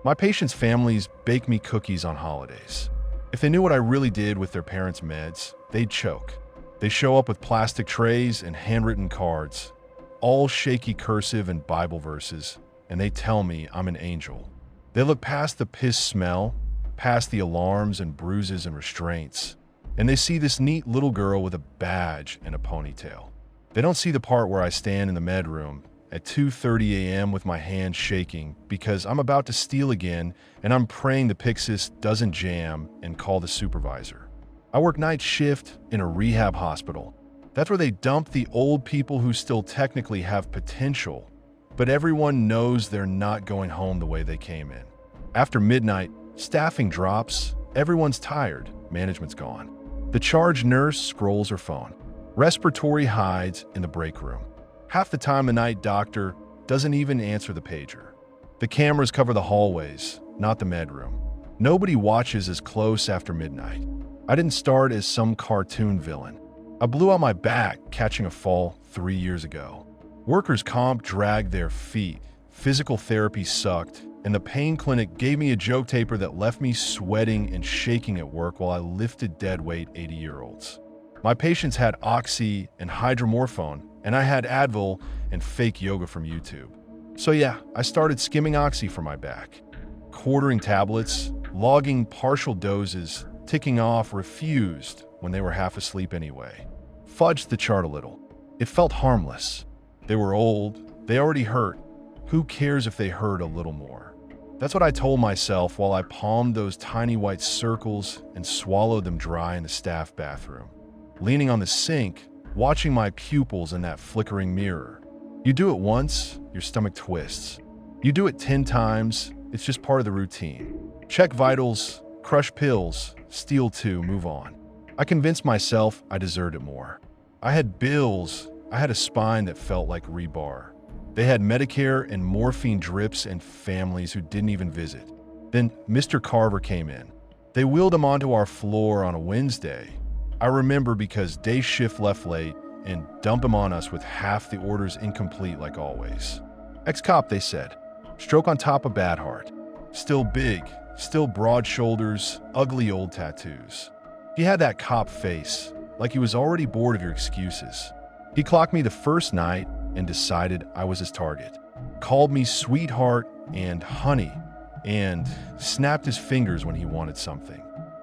My patients' families bake me cookies on holidays. If they knew what I really did with their parents' meds, they'd choke. They show up with plastic trays and handwritten cards, all shaky cursive and Bible verses, and they tell me I'm an angel. They look past the piss smell, past the alarms and bruises and restraints, and they see this neat little girl with a badge and a ponytail. They don't see the part where I stand in the med room at 2:30 a.m. with my hands shaking because I'm about to steal again and I'm praying the Pyxis doesn't jam and call the supervisor. I work night shift in a rehab hospital. That's where they dump the old people who still technically have potential, but everyone knows they're not going home the way they came in. After midnight, staffing drops, everyone's tired, management's gone. The charge nurse scrolls her phone. Respiratory hides in the break room. Half the time the night doctor doesn't even answer the pager. The cameras cover the hallways, not the med room. Nobody watches as close after midnight. I didn't start as some cartoon villain. I blew out my back catching a fall 3 years ago. Workers' comp dragged their feet, physical therapy sucked, and the pain clinic gave me a joke taper that left me sweating and shaking at work while I lifted deadweight 80-year-olds. My patients had Oxy and hydromorphone, and I had Advil and fake yoga from YouTube. So yeah, I started skimming Oxy for my back. Quartering tablets, logging partial doses, ticking off refused when they were half asleep anyway. Fudged the chart a little. It felt harmless. They were old, they already hurt. Who cares if they hurt a little more? That's what I told myself while I palmed those tiny white circles and swallowed them dry in the staff bathroom. Leaning on the sink, watching my pupils in that flickering mirror. You do it once, your stomach twists. You do it 10 times, it's just part of the routine. Check vitals, crush pills, steal 2, move on. I convinced myself I deserved it more. I had bills, I had a spine that felt like rebar. They had Medicare and morphine drips and families who didn't even visit. Then Mr. Carver came in. They wheeled him onto our floor on a Wednesday. I remember because day shift left late and dump him on us with half the orders incomplete like always. Ex-cop, they said. Stroke on top of bad heart. Still big, still broad shoulders, ugly old tattoos. He had that cop face, like he was already bored of your excuses. He clocked me the first night and decided I was his target. Called me sweetheart and honey, and snapped his fingers when he wanted something.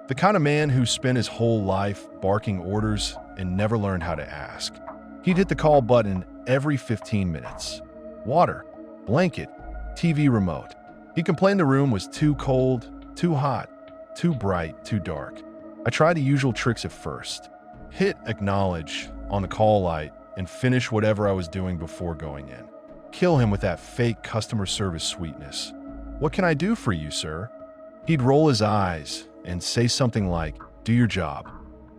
The kind of man who spent his whole life barking orders and never learned how to ask. He'd hit the call button every 15 minutes. Water, blanket, TV remote. He complained the room was too cold, too hot, too bright, too dark. I tried the usual tricks at first. Hit acknowledge on the call light and finish whatever I was doing before going in. Kill him with that fake customer service sweetness. What can I do for you, sir? He'd roll his eyes and say something like, do your job.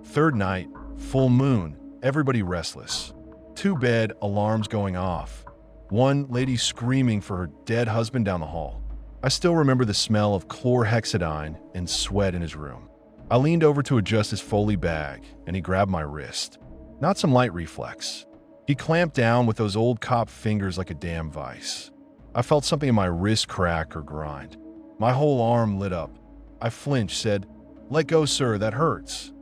Third night, full moon, everybody restless. 2 bed, alarms going off. One lady screaming for her dead husband down the hall. I still remember the smell of chlorhexidine and sweat in his room. I leaned over to adjust his Foley bag, and he grabbed my wrist. Not some light reflex. He clamped down with those old cop fingers like a damn vice. I felt something in my wrist crack or grind. My whole arm lit up. I flinched, said, "Let go, sir, that hurts."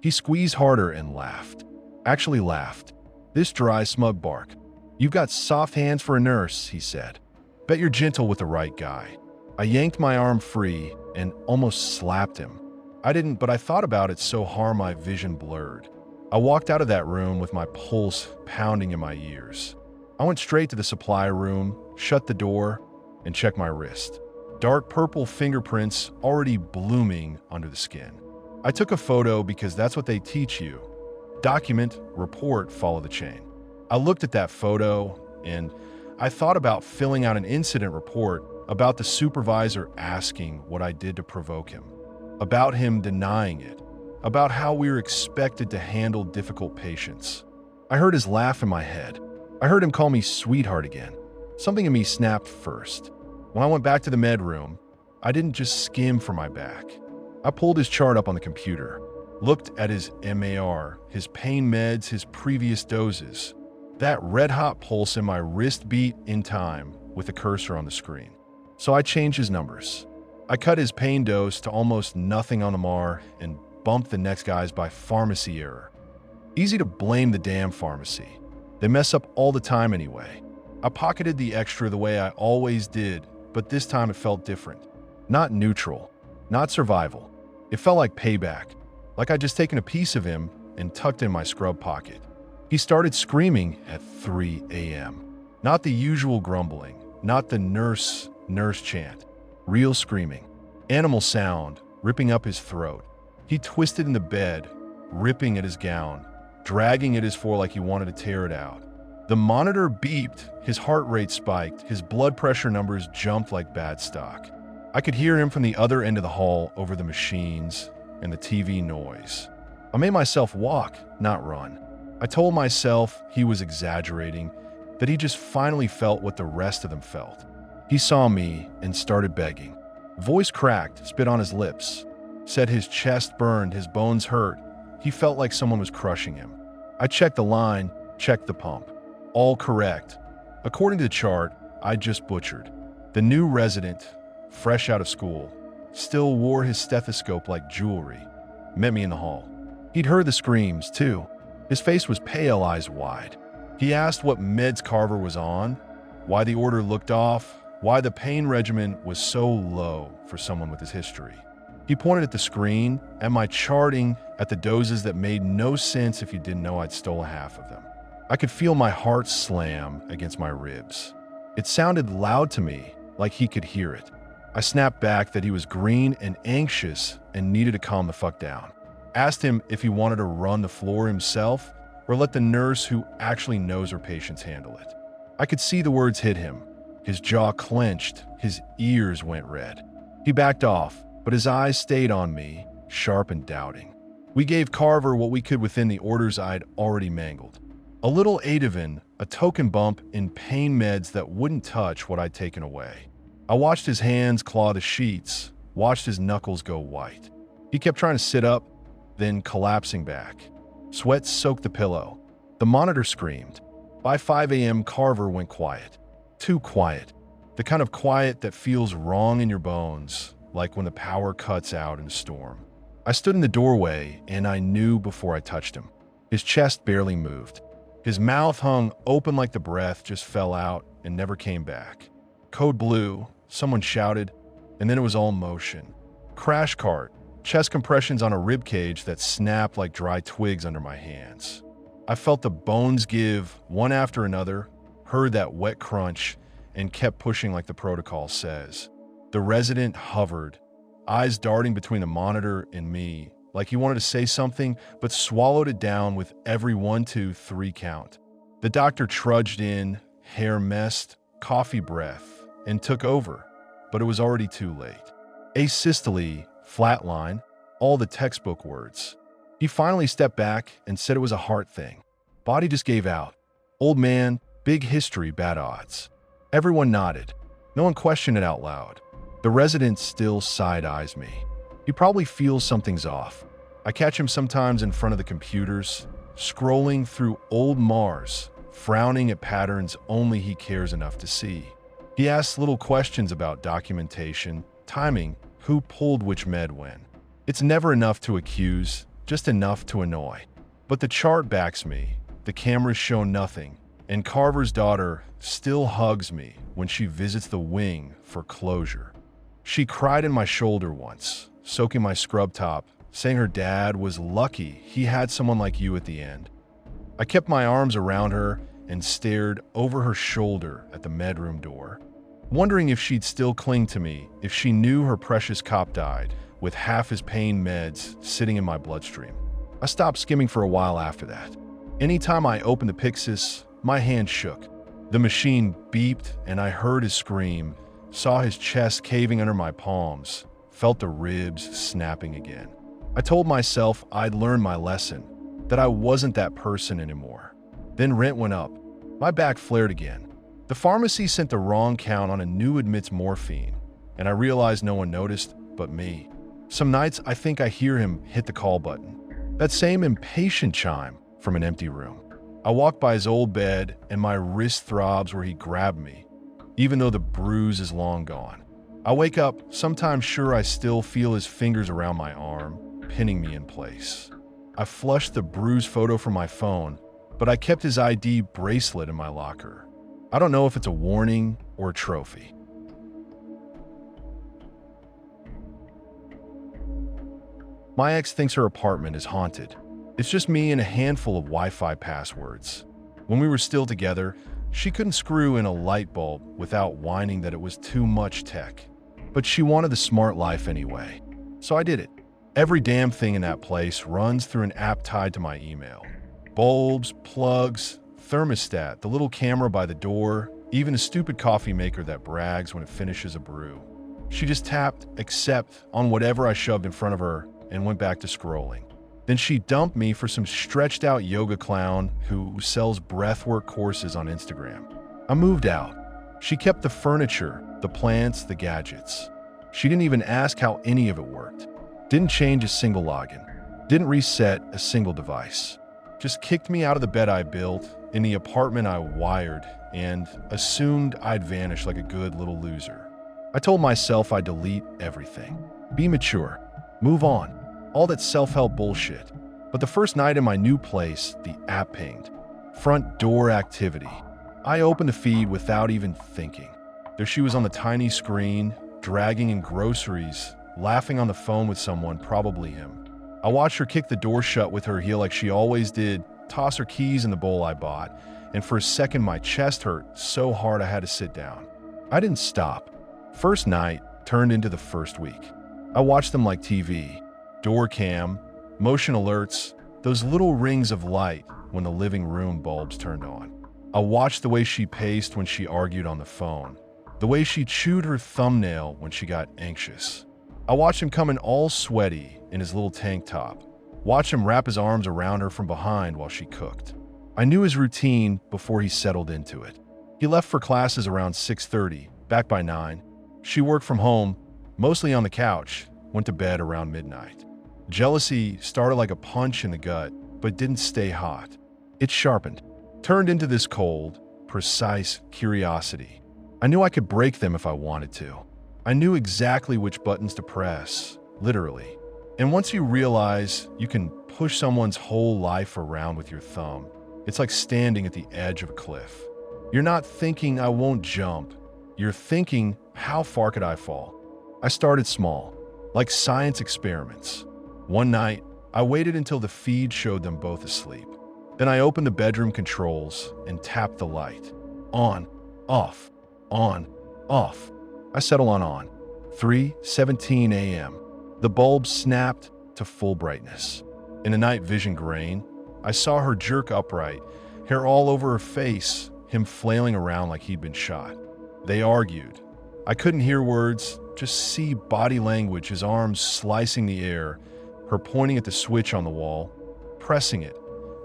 He squeezed harder and laughed. Actually laughed. This dry, smug bark. "You've got soft hands for a nurse," he said. "Bet you're gentle with the right guy." I yanked my arm free and almost slapped him. I didn't, but I thought about it so hard my vision blurred. I walked out of that room with my pulse pounding in my ears. I went straight to the supply room, shut the door, and checked my wrist. Dark purple fingerprints already blooming under the skin. I took a photo because that's what they teach you. Document, report, follow the chain. I looked at that photo and I thought about filling out an incident report about the supervisor asking what I did to provoke him, about him denying it, about how we were expected to handle difficult patients. I heard his laugh in my head. I heard him call me sweetheart again. Something in me snapped first. When I went back to the med room, I didn't just skim for my back. I pulled his chart up on the computer, looked at his MAR, his pain meds, his previous doses. That red-hot pulse in my wrist beat in time with the cursor on the screen. So I changed his numbers. I cut his pain dose to almost nothing on the MAR and bumped the next guy's by pharmacy error. Easy to blame the damn pharmacy. They mess up all the time anyway. I pocketed the extra the way I always did, but this time it felt different. Not neutral, not survival. It felt like payback, like I'd just taken a piece of him and tucked in my scrub pocket. He started screaming at 3 a.m. Not the usual grumbling, not the nurse chant. Real screaming. Animal sound, ripping up his throat. He twisted in the bed, ripping at his gown, dragging at his floor like he wanted to tear it out. The monitor beeped, his heart rate spiked, his blood pressure numbers jumped like bad stock. I could hear him from the other end of the hall over the machines and the TV noise. I made myself walk, not run. I told myself he was exaggerating, that he just finally felt what the rest of them felt. He saw me and started begging. Voice cracked, spit on his lips. Said his chest burned, his bones hurt. He felt like someone was crushing him. I checked the line, checked the pump. All correct. According to the chart, I just butchered. The new resident, fresh out of school, still wore his stethoscope like jewelry, met me in the hall. He'd heard the screams, too. His face was pale, eyes wide. He asked what meds Carver was on, why the order looked off, why the pain regimen was so low for someone with his history. He pointed at the screen, at my charting, at the doses that made no sense if you didn't know I'd stole half of them. I could feel my heart slam against my ribs. It sounded loud to me, like he could hear it. I snapped back that he was green and anxious and needed to calm the fuck down. Asked him if he wanted to run the floor himself or let the nurse who actually knows her patients handle it. I could see the words hit him. His jaw clenched, his ears went red. He backed off, but his eyes stayed on me, sharp and doubting. We gave Carver what we could within the orders I'd already mangled. A little Ativan, a token bump in pain meds that wouldn't touch what I'd taken away. I watched his hands claw the sheets, watched his knuckles go white. He kept trying to sit up, then collapsing back. Sweat soaked the pillow. The monitor screamed. By 5 a.m., Carver went quiet. Too quiet. The kind of quiet that feels wrong in your bones, like when the power cuts out in a storm. I stood in the doorway, and I knew before I touched him. His chest barely moved. His mouth hung open like the breath just fell out and never came back. Code blue, someone shouted, and then it was all motion. Crash cart, chest compressions on a rib cage that snapped like dry twigs under my hands. I felt the bones give, one after another, heard that wet crunch, and kept pushing like the protocol says. The resident hovered, eyes darting between the monitor and me, like he wanted to say something, but swallowed it down with every 1, 2, 3 count. The doctor trudged in, hair messed, coffee breath, and took over, but it was already too late. Asystole, flatline, all the textbook words. He finally stepped back and said it was a heart thing. Body just gave out. Old man, big history, bad odds. Everyone nodded. No one questioned it out loud. The resident still side-eyes me. He probably feels something's off. I catch him sometimes in front of the computers, scrolling through old Mars, frowning at patterns only he cares enough to see. He asks little questions about documentation, timing, who pulled which med when. It's never enough to accuse, just enough to annoy. But the chart backs me, the cameras show nothing, and Carver's daughter still hugs me when she visits the wing for closure. She cried in my shoulder once, soaking my scrub top, saying her dad was lucky he had someone like you at the end. I kept my arms around her and stared over her shoulder at the medroom door, wondering if she'd still cling to me if she knew her precious cop died with half his pain meds sitting in my bloodstream. I stopped skimming for a while after that. Anytime I opened the Pyxis, my hand shook. The machine beeped and I heard his scream, saw his chest caving under my palms, felt the ribs snapping again. I told myself I'd learned my lesson, that I wasn't that person anymore. Then rent went up. My back flared again. The pharmacy sent the wrong count on a new admits morphine, and I realized no one noticed but me. Some nights I think I hear him hit the call button. That same impatient chime from an empty room. I walk by his old bed and my wrist throbs where he grabbed me, even though the bruise is long gone. I wake up, sometimes sure I still feel his fingers around my arm, pinning me in place. I flushed the bruised photo from my phone, but I kept his ID bracelet in my locker. I don't know if it's a warning or a trophy. My ex thinks her apartment is haunted. It's just me and a handful of Wi-Fi passwords. When we were still together, she couldn't screw in a light bulb without whining that it was too much tech. But she wanted the smart life anyway. So I did it. Every damn thing in that place runs through an app tied to my email. Bulbs, plugs, thermostat, the little camera by the door, even a stupid coffee maker that brags when it finishes a brew. She just tapped accept on whatever I shoved in front of her and went back to scrolling. Then she dumped me for some stretched out yoga clown who sells breathwork courses on Instagram. I moved out. She kept the furniture, the plants, the gadgets. She didn't even ask how any of it worked. Didn't change a single login. Didn't reset a single device. Just kicked me out of the bed I built, in the apartment I wired, and assumed I'd vanish like a good little loser. I told myself I'd delete everything. Be mature. Move on. All that self-help bullshit. But the first night in my new place, the app pinged. Front door activity. I opened the feed without even thinking. There she was on the tiny screen, dragging in groceries, laughing on the phone with someone, probably him. I watched her kick the door shut with her heel like she always did, toss her keys in the bowl I bought, and for a second my chest hurt so hard I had to sit down. I didn't stop. First night turned into the first week. I watched them like TV. Door cam, motion alerts, those little rings of light when the living room bulbs turned on. I watched the way she paced when she argued on the phone, the way she chewed her thumbnail when she got anxious. I watched him come in all sweaty in his little tank top, watch him wrap his arms around her from behind while she cooked. I knew his routine before he settled into it. He left for classes around 6:30, back by 9. She worked from home, mostly on the couch, went to bed around midnight. Jealousy started like a punch in the gut, but didn't stay hot. It sharpened, turned into this cold, precise curiosity. I knew I could break them if I wanted to. I knew exactly which buttons to press, literally. And once you realize you can push someone's whole life around with your thumb, it's like standing at the edge of a cliff. You're not thinking, I won't jump. You're thinking, how far could I fall? I started small, like science experiments. One night, I waited until the feed showed them both asleep. Then I opened the bedroom controls and tapped the light. On, off, on, off. I settle on. 3:17 a.m. The bulb snapped to full brightness. In the night vision grain, I saw her jerk upright, hair all over her face, him flailing around like he'd been shot. They argued. I couldn't hear words, just see body language, his arms slicing the air, her pointing at the switch on the wall, pressing it.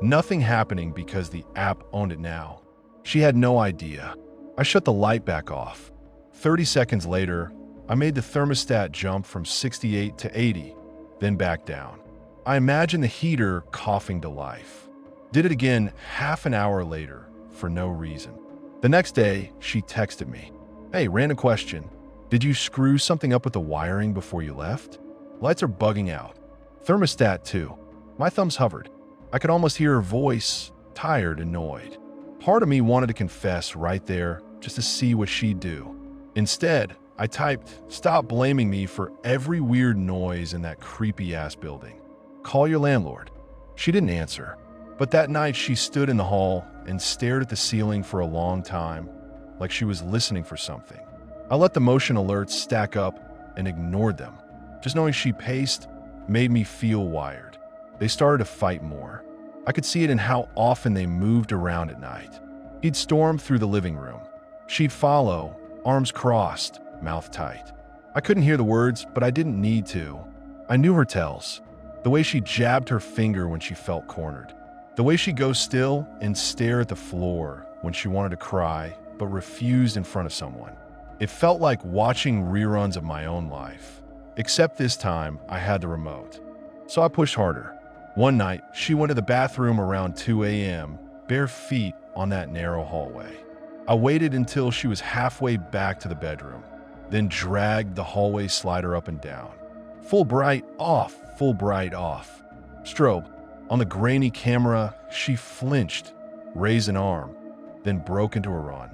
Nothing happening because the app owned it now. She had no idea. I shut the light back off. 30 seconds later, I made the thermostat jump from 68 to 80, then back down. I imagined the heater coughing to life. Did it again half an hour later, for no reason. The next day, she texted me. Hey, random question. Did you screw something up with the wiring before you left? Lights are bugging out. Thermostat too. My thumbs hovered. I could almost hear her voice, tired, annoyed. Part of me wanted to confess right there, just to see what she'd do. Instead, I typed, stop blaming me for every weird noise in that creepy-ass building. Call your landlord. She didn't answer. But that night she stood in the hall and stared at the ceiling for a long time, like she was listening for something. I let the motion alerts stack up and ignored them. Just knowing she paced made me feel wired. They started to fight more. I could see it in how often they moved around at night. He'd storm through the living room. She'd follow, arms crossed, mouth tight. I couldn't hear the words, but I didn't need to. I knew her tells. The way she jabbed her finger when she felt cornered. The way she'd go still and stare at the floor when she wanted to cry, but refused in front of someone. It felt like watching reruns of my own life. Except this time, I had the remote. So I pushed harder. One night, she went to the bathroom around 2 a.m., bare feet on that narrow hallway. I waited until she was halfway back to the bedroom. then dragged the hallway slider up and down. Full bright off, full bright off. Strobe. On the grainy camera, she flinched, raised an arm, then broke into a run.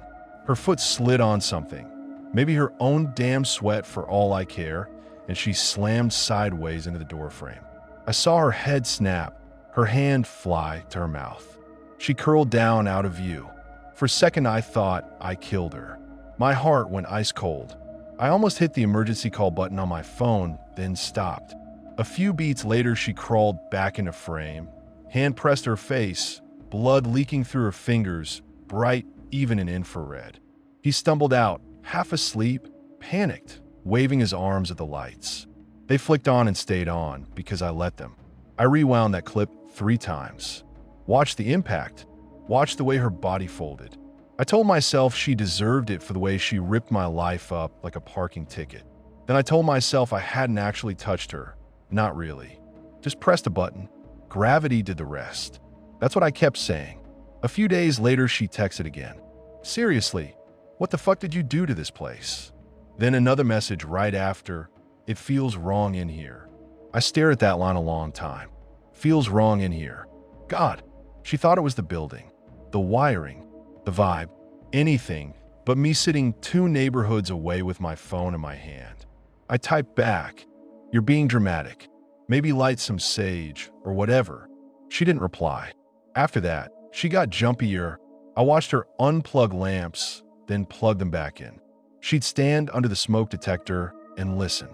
Her foot slid on something, maybe her own damn sweat for all I care, and she slammed sideways into the doorframe. I saw her head snap, her hand fly to her mouth. She curled down out of view. For a second, I thought I killed her. My heart went ice cold. I almost hit the emergency call button on my phone, then stopped. A few beats later, she crawled back into frame, hand pressed her face, blood leaking through her fingers, bright even in infrared. He stumbled out, half asleep, panicked, waving his arms at the lights. They flicked on and stayed on because I let them. I rewound that clip 3 times. Watched the impact. Watched the way her body folded. I told myself she deserved it for the way she ripped my life up like a parking ticket. Then I told myself I hadn't actually touched her. Not really. Just pressed a button. Gravity did the rest. That's what I kept saying. A few days later, she texted again. Seriously, what the fuck did you do to this place? Then another message right after. It feels wrong in here. I stared at that line a long time. Feels wrong in here. God, she thought it was the building, the wiring, the vibe, anything but me sitting 2 neighborhoods away with my phone in my hand. I typed back, "You're being dramatic. Maybe light some sage or whatever." She didn't reply. After that, she got jumpier. I watched her unplug lamps, then plug them back in. She'd stand under the smoke detector and listen.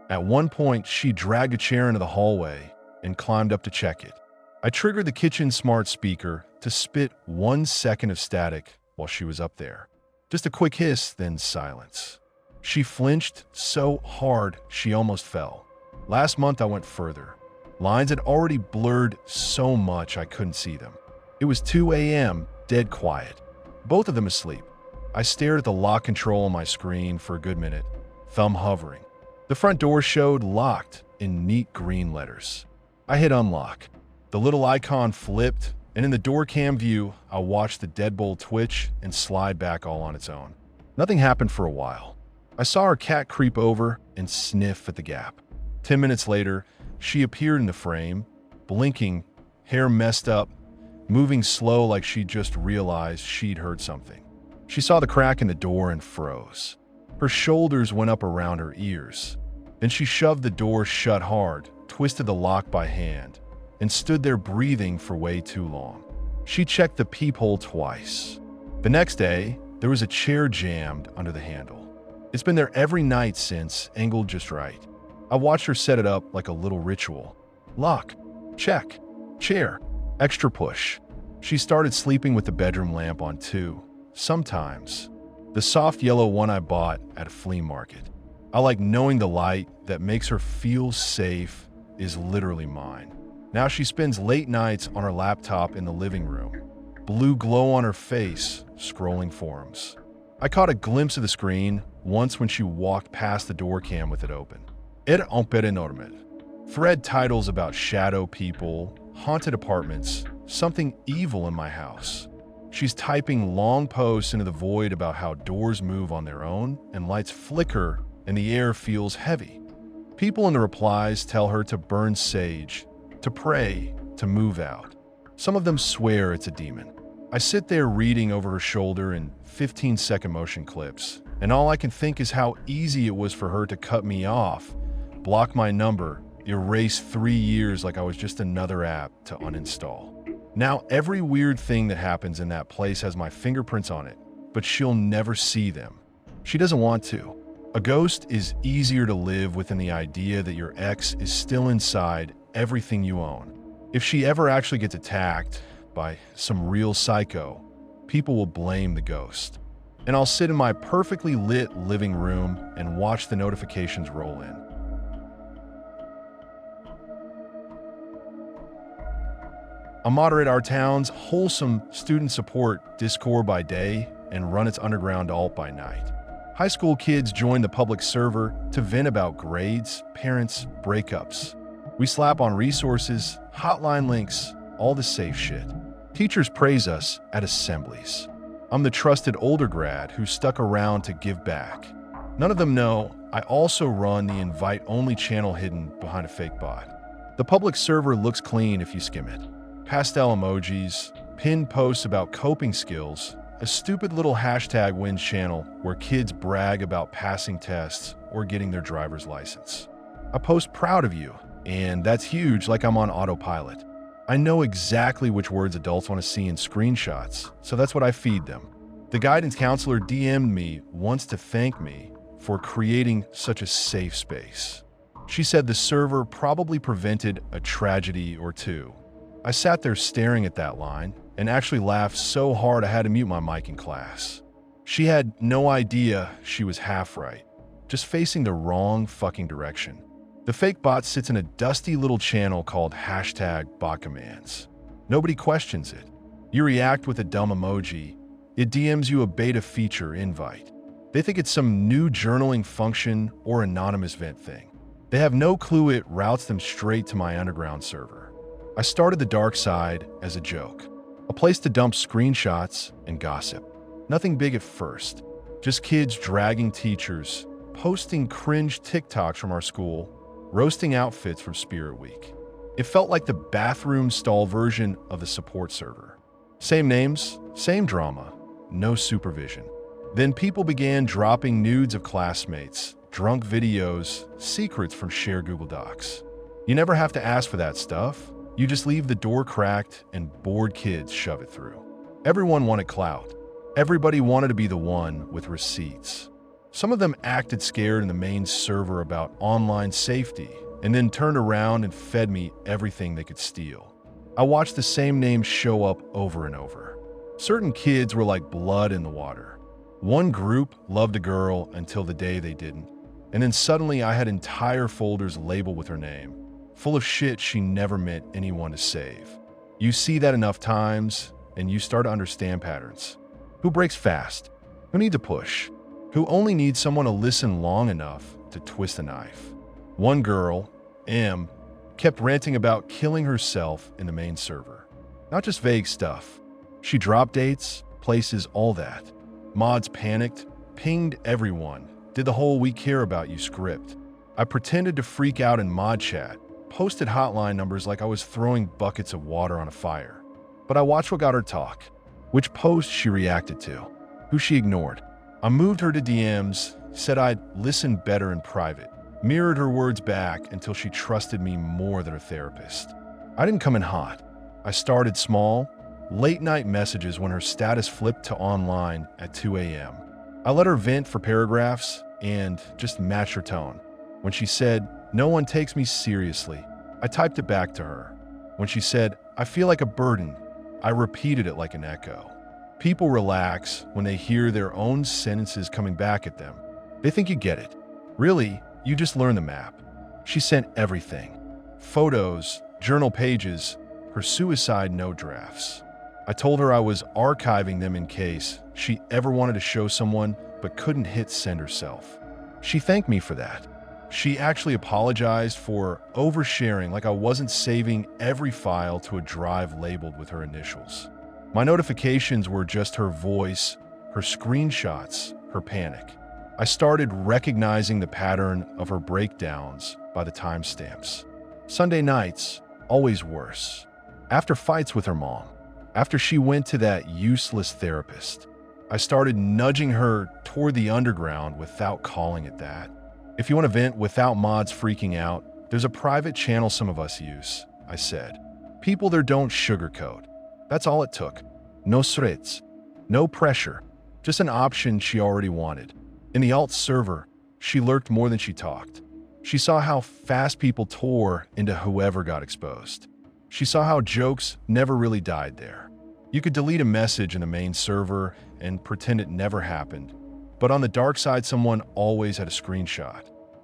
At one point, she dragged a chair into the hallway and climbed up to check it. I triggered the kitchen smart speaker to spit 1 second of static while she was up there. Just a quick hiss, then silence. She flinched so hard she almost fell. Last month, I went further. Lines had already blurred so much I couldn't see them. It was 2 a.m., dead quiet. Both of them asleep. I stared at the lock control on my screen for a good minute, thumb hovering. The front door showed locked in neat green letters. I hit unlock. The little icon flipped, and in the door cam view, I watched the deadbolt twitch and slide back all on its own. Nothing happened for a while. I saw her cat creep over and sniff at the gap. 10 minutes later, she appeared in the frame, blinking, hair messed up, moving slow like she just realized she'd heard something. She saw the crack in the door and froze. Her shoulders went up around her ears. Then she shoved the door shut hard, twisted the lock by hand, and stood there breathing for way too long. She checked the peephole twice. The next day, there was a chair jammed under the handle. It's been there every night since, angled just right. I watched her set it up like a little ritual. Lock, check, chair, extra push. She started sleeping with the bedroom lamp on too, sometimes. The soft yellow one I bought at a flea market. I like knowing the light that makes her feel safe is literally mine. Now she spends late nights on her laptop in the living room, blue glow on her face, scrolling forums. I caught a glimpse of the screen once when she walked past the door cam with it open. Era un per enorme. Thread titles about shadow people, haunted apartments, something evil in my house. She's typing long posts into the void about how doors move on their own and lights flicker and the air feels heavy. People in the replies tell her to burn sage, to pray, to move out. Some of them swear it's a demon. I sit there reading over her shoulder in 15-second motion clips, and all I can think is how easy it was for her to cut me off, block my number, erase 3 years like I was just another app to uninstall. Now every weird thing that happens in that place has my fingerprints on it, but she'll never see them. She doesn't want to. A ghost is easier to live with than the idea that your ex is still inside everything you own. If she ever actually gets attacked by some real psycho, people will blame the ghost. And I'll sit in my perfectly lit living room and watch the notifications roll in. I moderate our town's wholesome student support Discord by day and run its underground alt by night. High school kids join the public server to vent about grades, parents, breakups. We slap on resources, hotline links, all the safe shit. Teachers praise us at assemblies. I'm the trusted older grad who stuck around to give back. None of them know I also run the invite-only channel hidden behind a fake bot. The public server looks clean if you skim it. Pastel emojis, pinned posts about coping skills, a stupid little hashtag wins channel where kids brag about passing tests or getting their driver's license. I post proud of you, and that's huge, like I'm on autopilot. I know exactly which words adults want to see in screenshots, so that's what I feed them. The guidance counselor DM'd me once to thank me for creating such a safe space. She said the server probably prevented a tragedy or two. I sat there staring at that line and actually laughed so hard I had to mute my mic in class. She had no idea she was half right, just facing the wrong fucking direction. The fake bot sits in a dusty little channel called hashtag bot commands. Nobody questions it. You react with a dumb emoji. It DMs you a beta feature invite. They think it's some new journaling function or anonymous vent thing. They have no clue it routes them straight to my underground server. I started the dark side as a joke, a place to dump screenshots and gossip. Nothing big at first, just kids dragging teachers, posting cringe TikToks from our school, roasting outfits from Spirit Week. It felt like the bathroom stall version of the support server. Same names, same drama, no supervision. Then people began dropping nudes of classmates, drunk videos, secrets from shared Google Docs. You never have to ask for that stuff. You just leave the door cracked and bored kids shove it through. Everyone wanted clout. Everybody wanted to be the one with receipts. Some of them acted scared in the main server about online safety and then turned around and fed me everything they could steal. I watched the same names show up over and over. Certain kids were like blood in the water. One group loved a girl until the day they didn't, and then suddenly I had entire folders labeled with her name, full of shit she never meant anyone to save. You see that enough times, and you start to understand patterns. Who breaks fast? Who needs a push? Who only needs someone to listen long enough to twist a knife? One girl, M, kept ranting about killing herself in the main server. Not just vague stuff. She dropped dates, places, all that. Mods panicked, pinged everyone, did the whole "we care about you" script. I pretended to freak out in mod chat, posted hotline numbers like I was throwing buckets of water on a fire. But I watched what got her talk, which post she reacted to, who she ignored. I moved her to DMs, said I'd listen better in private, mirrored her words back until she trusted me more than her therapist. I didn't come in hot. I started small, late-night messages when her status flipped to online at 2 a.m. I let her vent for paragraphs and just match her tone. When she said, "No one takes me seriously," I typed it back to her. When she said, "I feel like a burden," I repeated it like an echo. People relax when they hear their own sentences coming back at them. They think you get it. Really, you just learn the map. She sent everything. Photos, journal pages, her suicide note drafts. I told her I was archiving them in case she ever wanted to show someone but couldn't hit send herself. She thanked me for that. She actually apologized for oversharing like I wasn't saving every file to a drive labeled with her initials. My notifications were just her voice, her screenshots, her panic. I started recognizing the pattern of her breakdowns by the timestamps. Sunday nights, always worse. After fights with her mom, after she went to that useless therapist, I started nudging her toward the underground without calling it that. If you want to vent without mods freaking out, there's a private channel some of us use, I said. People there don't sugarcoat. That's all it took. No threats, no pressure, just an option she already wanted. In the alt server, she lurked more than she talked. She saw how fast people tore into whoever got exposed. She saw how jokes never really died there. You could delete a message in the main server and pretend it never happened, but on the dark side, someone always had a screenshot.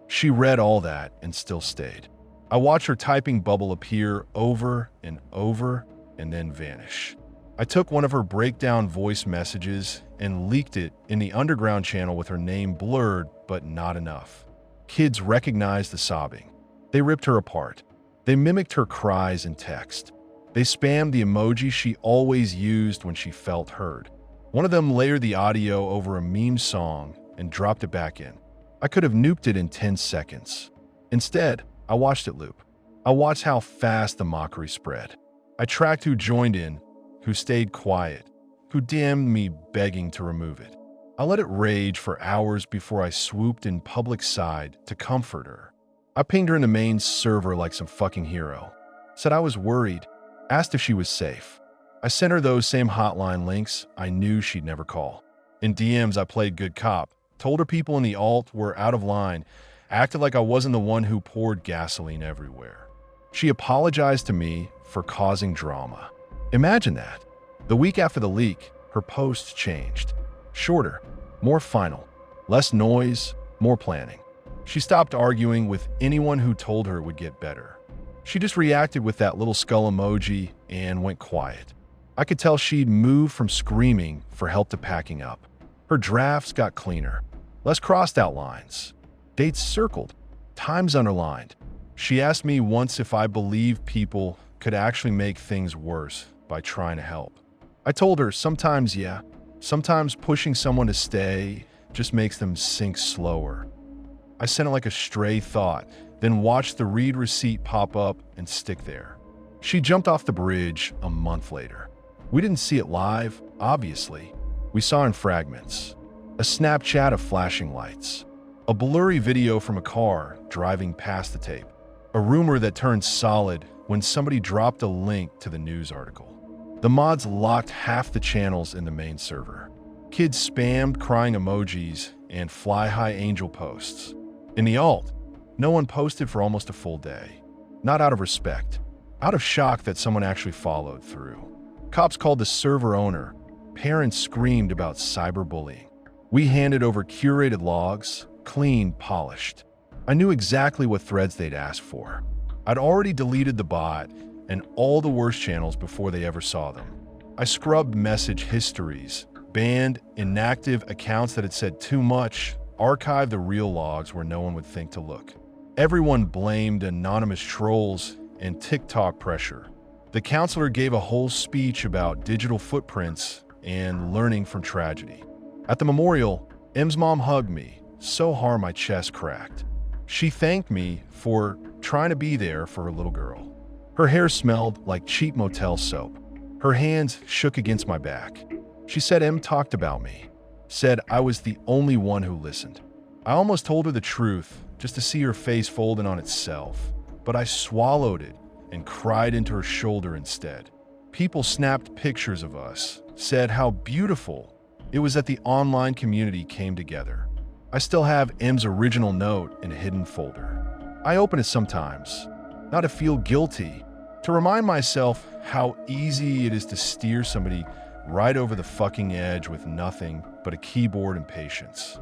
She read all that and still stayed. I watched her typing bubble appear over and over and then vanish. I took one of her breakdown voice messages and leaked it in the underground channel with her name blurred, but not enough. Kids recognized the sobbing. They ripped her apart. They mimicked her cries in text. They spammed the emoji she always used when she felt heard. One of them layered the audio over a meme song and dropped it back in. I could have nuked it in 10 seconds. Instead, I watched it loop. I watched how fast the mockery spread. I tracked who joined in, who stayed quiet, who DM'd me begging to remove it. I let it rage for hours before I swooped in public side to comfort her. I pinged her in the main server like some fucking hero. Said I was worried, asked if she was safe. I sent her those same hotline links I knew she'd never call. In DMs, I played good cop, told her people in the alt were out of line, acted like I wasn't the one who poured gasoline everywhere. She apologized to me for causing drama. Imagine that. The week after the leak, her posts changed. Shorter, more final, less noise, more planning. She stopped arguing with anyone who told her it would get better. She just reacted with that little skull emoji and went quiet. I could tell she'd moved from screaming for help to packing up. Her drafts got cleaner, less crossed out lines, dates circled, times underlined. She asked me once if I believed people could actually make things worse by trying to help. I told her sometimes, yeah, sometimes pushing someone to stay just makes them sink slower. I sent it like a stray thought, then watched the read receipt pop up and stick there. She jumped off the bridge a month later. We didn't see it live, obviously. We saw in fragments. A Snapchat of flashing lights. A blurry video from a car driving past the tape. A rumor that turned solid when somebody dropped a link to the news article. The mods locked half the channels in the main server. Kids spammed crying emojis and fly-high angel posts. In the alt, no one posted for almost a full day. Not out of respect, out of shock that someone actually followed through. Cops called the server owner. Parents screamed about cyberbullying. We handed over curated logs, clean, polished. I knew exactly what threads they'd asked for. I'd already deleted the bot and all the worst channels before they ever saw them. I scrubbed message histories, banned inactive accounts that had said too much, archived the real logs where no one would think to look. Everyone blamed anonymous trolls and TikTok pressure. The counselor gave a whole speech about digital footprints and learning from tragedy. At the memorial, M's mom hugged me so hard my chest cracked. She thanked me for trying to be there for her little girl. Her hair smelled like cheap motel soap. Her hands shook against my back. She said M talked about me, said I was the only one who listened. I almost told her the truth just to see her face folding on itself, but I swallowed it and cried into her shoulder instead. People snapped pictures of us, said how beautiful it was that the online community came together. I still have M's original note in a hidden folder. I open it sometimes, not to feel guilty, to remind myself how easy it is to steer somebody right over the fucking edge with nothing but a keyboard and patience.